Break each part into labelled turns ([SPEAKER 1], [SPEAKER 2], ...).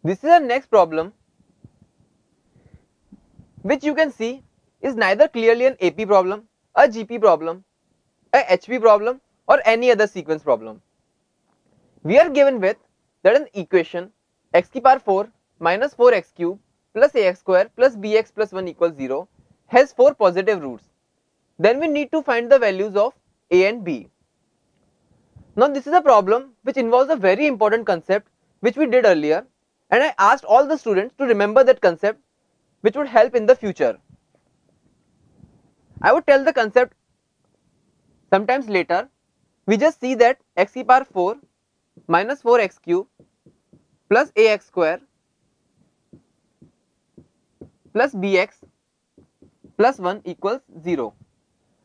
[SPEAKER 1] This is our next problem, which you can see is neither clearly an AP problem, a GP problem, a HP problem, or any other sequence problem. We are given with that an equation x to the power 4 minus 4x cube plus ax square plus bx plus 1 equals 0 has 4 positive roots. Then we need to find the values of a and b. Now this is a problem which involves a very important concept which we did earlier, and I asked all the students to remember that concept, which would help in the future. I would tell the concept sometimes later. We just see that x to the power 4 minus 4x cube plus ax square plus bx plus 1 equals 0.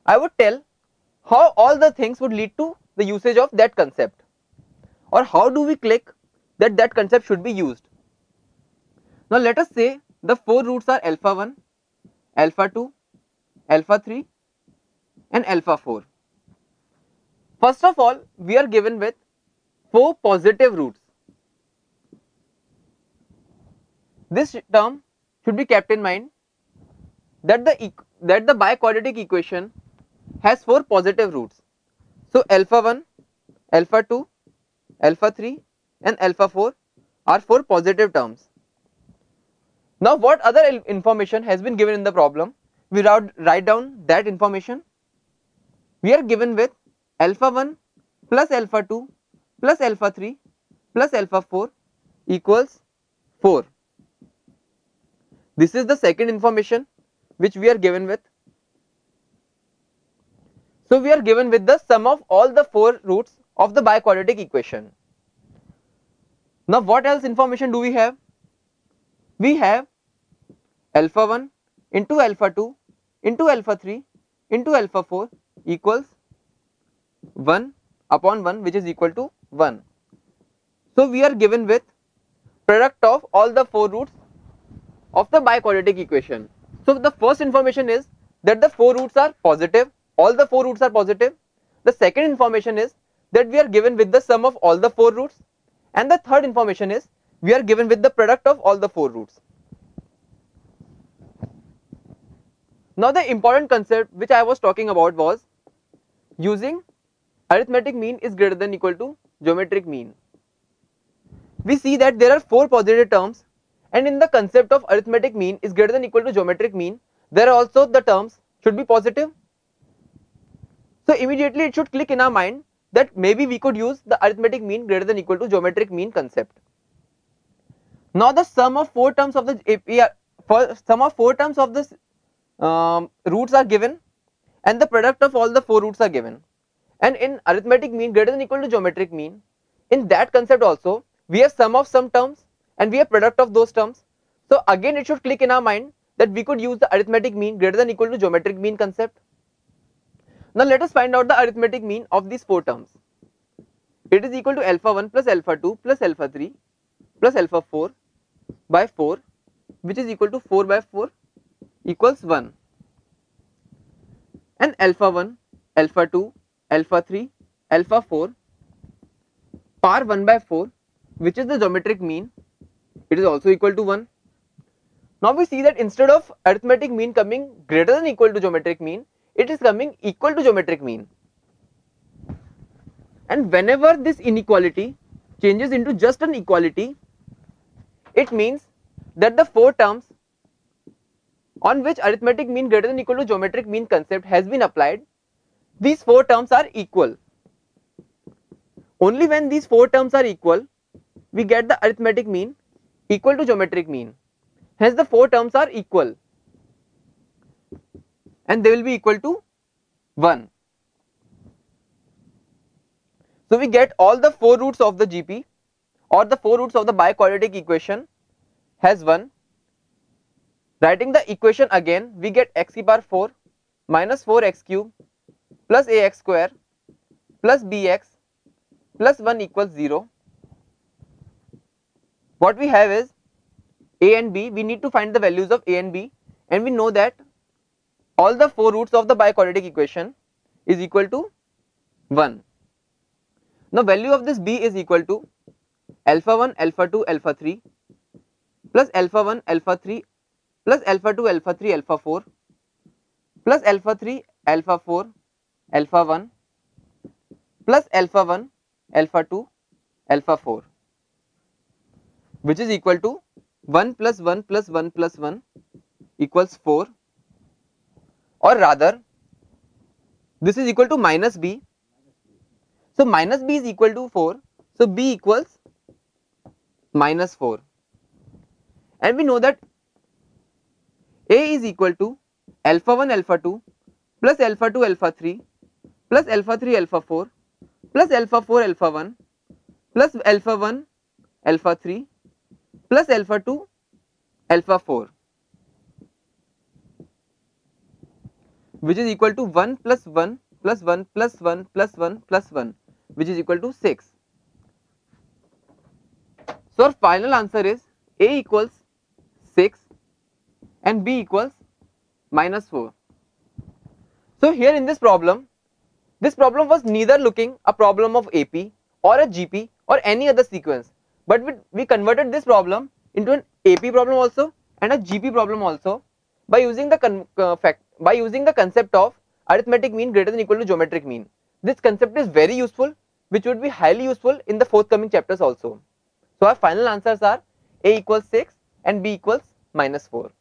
[SPEAKER 1] I would tell how all the things would lead to the usage of that concept, or how do we click that that concept should be used. Now let us say the 4 roots are alpha 1, alpha 2, alpha 3 and alpha 4. First of all, we are given with 4 positive roots. This term should be kept in mind that the biquadratic equation has 4 positive roots. So alpha 1, alpha 2, alpha 3 and alpha 4 are 4 positive terms. Now what other information has been given in the problem? We write down that information. We are given with alpha 1 plus alpha 2 plus alpha 3 plus alpha 4 equals 4. This is the second information which we are given with. So we are given with the sum of all the 4 roots of the biquadratic equation. Now what else information do we have? We have alpha 1 into alpha 2 into alpha 3 into alpha 4 equals 1 upon 1, which is equal to 1. So we are given with product of all the 4 roots of the biquadratic equation. So the first information is that the 4 roots are positive, all the 4 roots are positive. The second information is that we are given with the sum of all the 4 roots, and the third information is we are given with the product of all the 4 roots. Now the important concept which I was talking about was using arithmetic mean is greater than equal to geometric mean. We see that there are 4 positive terms, and in the concept of arithmetic mean is greater than equal to geometric mean, there are also the terms should be positive. So immediately it should click in our mind that maybe we could use the arithmetic mean greater than equal to geometric mean concept. Now the sum of 4 terms of the roots are given, and the product of all the 4 roots are given. And in arithmetic mean greater than equal to geometric mean, in that concept also we have sum of some terms and we have product of those terms. So again it should click in our mind that we could use the arithmetic mean greater than equal to geometric mean concept. Now let us find out the arithmetic mean of these 4 terms. It is equal to alpha 1 plus alpha 2 plus alpha 3 plus alpha 4 by 4, which is equal to 4 by 4 equals 1. And alpha 1, alpha 2, alpha 3, alpha 4 power 1 by 4, which is the geometric mean, it is also equal to 1. Now we see that instead of arithmetic mean coming greater than equal to geometric mean, it is coming equal to geometric mean. And whenever this inequality changes into just an equality, it means that the 4 terms on which arithmetic mean greater than equal to geometric mean concept has been applied, these 4 terms are equal. Only when these 4 terms are equal, we get the arithmetic mean equal to geometric mean. Hence the 4 terms are equal, and they will be equal to 1. So we get all the 4 roots of the GP, or the 4 roots of the biquadratic equation has 1. Writing the equation again, we get x to the power 4 minus 4x cube plus ax square plus bx plus 1 equals 0. What we have is a and b. We need to find the values of a and b, and we know that all the 4 roots of the biquadratic equation is equal to 1. Now value of this b is equal to alpha 1, alpha 2, alpha 3 plus alpha 1 alpha 3 plus alpha 2 alpha 3 alpha 4 plus alpha 3 alpha 4 alpha 1 plus alpha 1 alpha 2 alpha 4, which is equal to 1 plus 1 plus 1 plus 1 equals 4, or rather this is equal to minus b. So minus b is equal to 4, so b equals minus 4, and we know that a is equal to alpha 1 alpha 2 plus alpha 2 alpha 3 plus alpha 3 alpha 4 plus alpha 4 alpha 1 plus alpha 1 alpha 3 plus alpha 2 alpha 4, which is equal to 1 plus 1 plus 1 plus 1 plus 1 plus 1, which is equal to 6. So our final answer is a equals 6 and b equals minus 4. So here in this problem was neither looking a problem of AP or a GP or any other sequence, but we converted this problem into an AP problem also and a GP problem also by using the concept of arithmetic mean greater than or equal to geometric mean. This concept is very useful, which would be highly useful in the forthcoming chapters also. So our final answers are a equals 6 and b equals minus 4.